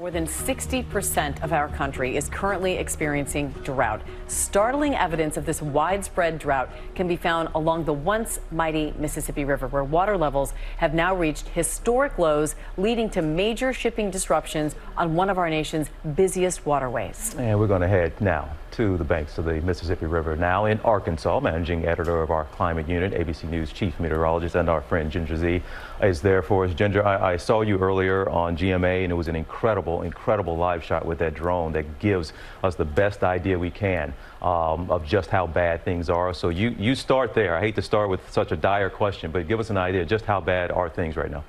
More than 60% of our country is currently experiencing drought. Startling evidence of this widespread drought can be found along the once mighty Mississippi River, where water levels have now reached historic lows, leading to major shipping disruptions on one of our nation's busiest waterways. And we're going to head now to the banks of the Mississippi River, now in Arkansas. Managing editor of our climate unit, ABC News chief meteorologist, and our friend Ginger Zee is there for us. Ginger, I saw you earlier on GMA, and it was an incredible live shot with that drone that gives us the best idea we can of just how bad things are. So you start there. I hate to start with such a dire question, but give us an idea just how bad are things right now.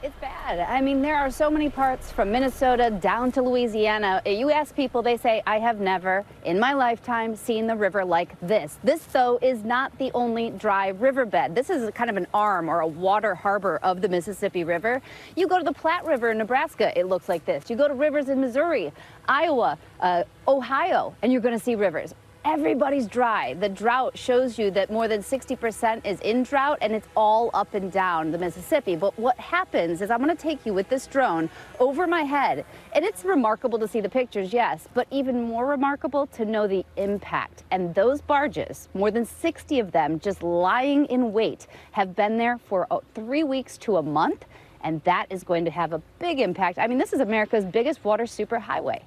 It's bad. I mean, there are so many parts from Minnesota down to Louisiana. You ask people, they say, I have never in my lifetime seen the river like this. This, though, is not the only dry riverbed. This is kind of an arm or a water harbor of the Mississippi River. You go to the Platte River in Nebraska, it looks like this. You go to rivers in Missouri, Iowa, Ohio, and you're going to see rivers. Everybody's dry. The drought shows you that more than 60% is in drought, and it's all up and down the Mississippi. But what happens is I'm going to take you with this drone over my head, and it's remarkable to see the pictures, yes, but even more remarkable to know the impact. And those barges, more than 60 of them just lying in wait, have been there for 3 weeks to a month, and that is going to have a big impact. I mean, this is America's biggest water superhighway.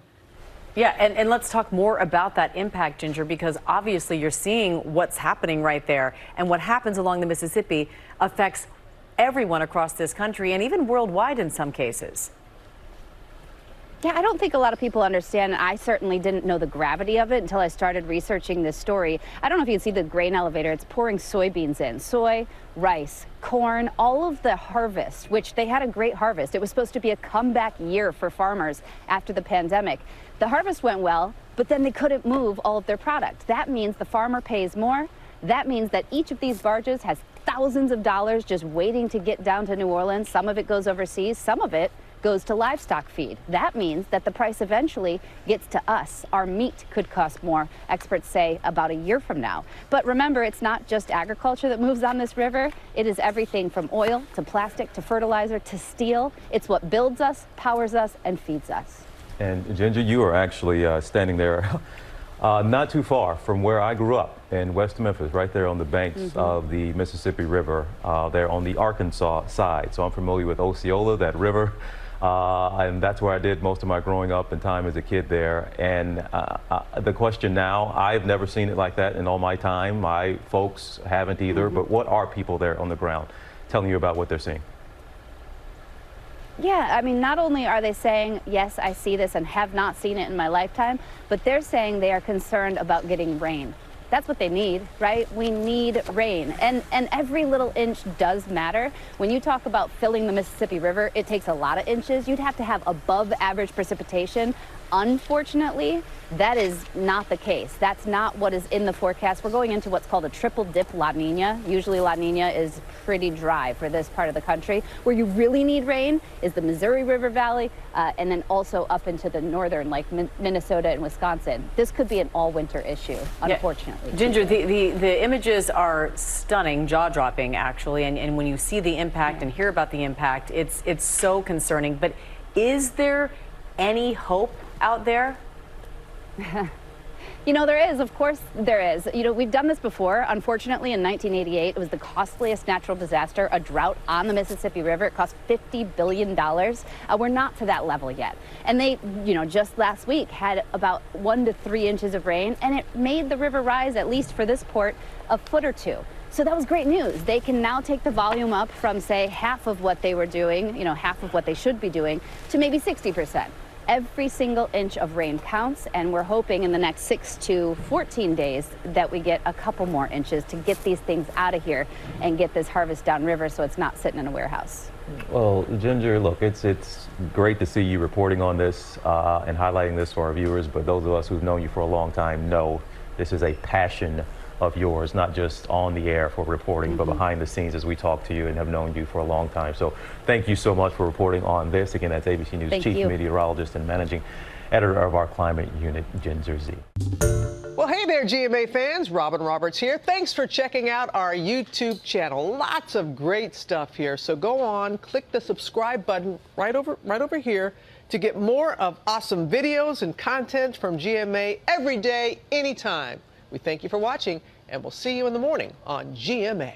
Yeah, and let's talk more about that impact, Ginger, because obviously you're seeing what's happening right there. And what happens along the Mississippi affects everyone across this country and even worldwide in some cases. Yeah, I don't think a lot of people understand. I certainly didn't know the gravity of it until I started researching this story. I don't know if you can see the grain elevator. It's pouring soybeans in. Soy, rice, corn, all of the harvest, which they had a great harvest. It was supposed to be a comeback year for farmers after the pandemic. The harvest went well, but then they couldn't move all of their product. That means the farmer pays more. That means that each of these barges has thousands of dollars just waiting to get down to New Orleans. Some of it goes overseas, some of it goes to livestock feed. That means that the price eventually gets to us. Our meat could cost more, experts say, about a year from now. But remember, it's not just agriculture that moves on this river. It is everything from oil to plastic to fertilizer to steel. It's what builds us, powers us, and feeds us. And Ginger, you are actually standing there not too far from where I grew up in West Memphis, right there on the banks of the Mississippi River, there on the Arkansas side. So I'm familiar with Osceola, that river, and that's where I did most of my growing up and time as a kid there. And the question now, I've never seen it like that in all my time. My folks haven't either, but what are people there on the ground telling you about what they're seeing? Yeah, I mean, not only are they saying, yes, I see this and have not seen it in my lifetime, but they're saying they are concerned about getting rain. That's what they need, right? We need rain. And every little inch does matter. When you talk about filling the Mississippi River, it takes a lot of inches. You'd have to have above average precipitation. Unfortunately, that is not the case. That's not what is in the forecast. We're going into what's called a triple dip La Nina. Usually La Nina is pretty dry for this part of the country. Where you really need rain is the Missouri River Valley and then also up into the northern, like Minnesota and Wisconsin. This could be an all-winter issue, unfortunately. Yeah. Ginger, the images are stunning, jaw-dropping, actually. And when you see the impact and hear about the impact, it's so concerning. But is there any hope out there? You know, there is. Of course there is. You know, we've done this before. Unfortunately, in 1988, it was the costliest natural disaster, a drought on the Mississippi River. It cost $50 billion. We're not to that level yet. And they, you know, just last week had about 1 to 3 inches of rain, and it made the river rise, at least for this port, a foot or two. So that was great news. They can now take the volume up from, say, half of what they were doing, you know, half of what they should be doing, to maybe 60%. Every single inch of rain counts, and we're hoping in the next 6 to 14 days that we get a couple more inches to get these things out of here and get this harvest downriver so it's not sitting in a warehouse. Well, Ginger, look, it's great to see you reporting on this and highlighting this for our viewers, but those of us who've known you for a long time know this is a passion of yours, not just on the air for reporting, but behind the scenes as we talk to you and have known you for a long time. So thank you so much for reporting on this. Again, that's ABC News chief meteorologist and managing editor of our climate unit, Ginger Zee. Well, hey Hey there, GMA fans. Robin Roberts here. Thanks for checking out our YouTube channel. Lots of great stuff here. So go on, click the subscribe button right over here to get more of awesome videos and content from GMA every day, anytime. We thank you for watching, and we'll see you in the morning on GMA.